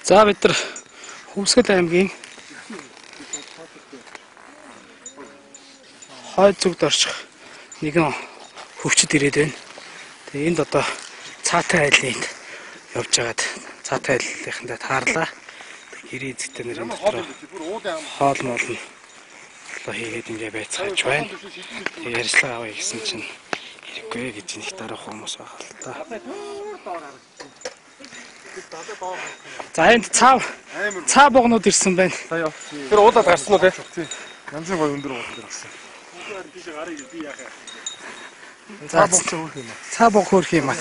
За бид нар Хөвсгөл аймгийн хойд зүгд орчих нэгэн хөвчөд ирээд байна. Тэгээ энд одоо цаатай айлын явж байгаад цаатай айлынхандаа таарлаа. Гэрээ эзэгтэй нэр энэ дотор хоол моолно одоо хийгээд ингээ байцгааж байна. Тэгээ ярьслаа авъя гэсэн чинь хэрэггүй гэж нэг дараах хүмүүс байгаа л та. За энд цаа богнууд ирсэн байна. Тэр уулаад гарсан уу те? Янзын гой өндөр уулууд гарсан. Цаа бог хөөх юм аа. Цаа бог хөөх юм аа.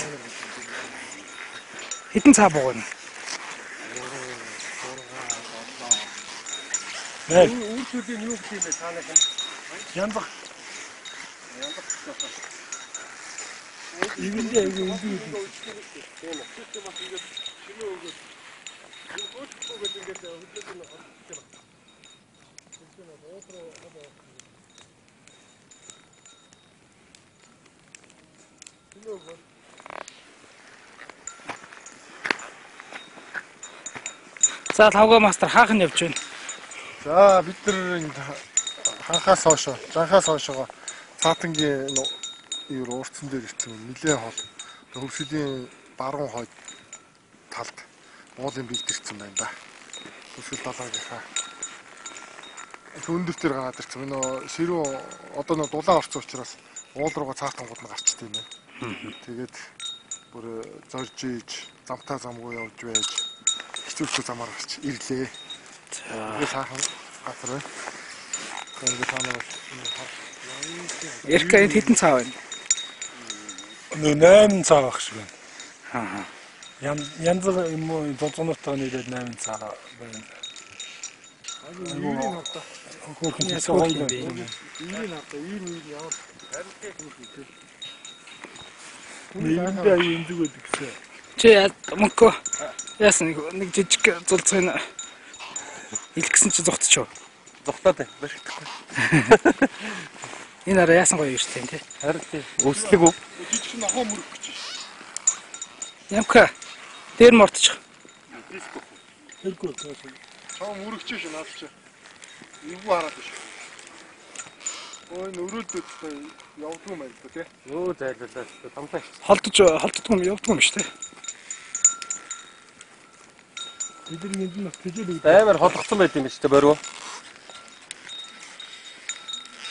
Хэдэн цаа бог вэ? Үүрчүүдийн юу гэх юм бэ цаанаас нь? Янзах. Ивэндээ өндөр. За тавга мастер хаах нь явж байна. За бид нар ханхаас хойшоо, жанхаас хойшоо цаатангийн юу уурцсан дээр ирсэн нилээ хол. Хөвсгөлийн баруун хойд талд уулын бэлдэрсэн байна да. Хөвсгөл далаагийнхаа өндөр төр гараад ирсэн. Энэ ширүү одоо нэг дулаан орсон учраас уул руугаа цаатангууд нь гарчт юм байна. Тэгээд бүр зорж ийж замтаа замгүй явж байж хэцүүхтэй замаар гарч ирлээ. За сайхан газар байна. Тэгээд танаа Эрка энд хэдэн цаа байна? 8 цаа багш байна. Аа. Янз юм уу донцонортой нийлээд 8 цаа байна. Хөөхөн цаа гоё байна. Нийлдээ аюун зүгөөд гэсэн. Чи мөнхөө яасан нэг жижиг зулцгын илэх гэсэн чи зүгтчихв. Зугтаад байна. Башигдахгүй. Энэ араа яасан гоё юуштай тий. Харин тий. Өслөг үү? Жижиг нохоо мөрөх гэж. Ямка дээр мортчих. Хэрэггүй. Чаа мөрөгч шүү наад чи. Эвгүй хараад биш. Ой нөрөлдөд явдгүй юм байна тий. Юу зайлуулаа. Тамтай. Холддгүй юм явдгүй юм шүү тий. Бидний энэ нь тэжээл Амар холгоцсон байт юм биш үү бороо?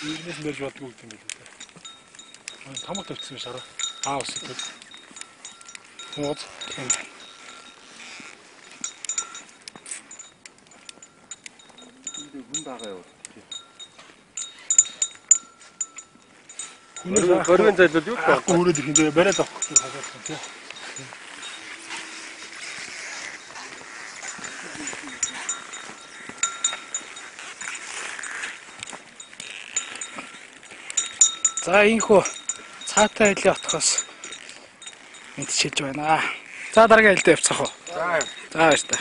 иймээс мэрж болдгүй юм байна. Тамга тавьчихсан биш араа. Ус гэдэг. Мод тийм. Хүн байгаа юу? Хорвын зайлуул юу вэ? Хүрээд их энэ бариад авах гэж хасаасан тий. За инхүү цаатай айлын отхоос мэдчилж байна. За дараагийн айлдаа явцгаах уу. За баяр та.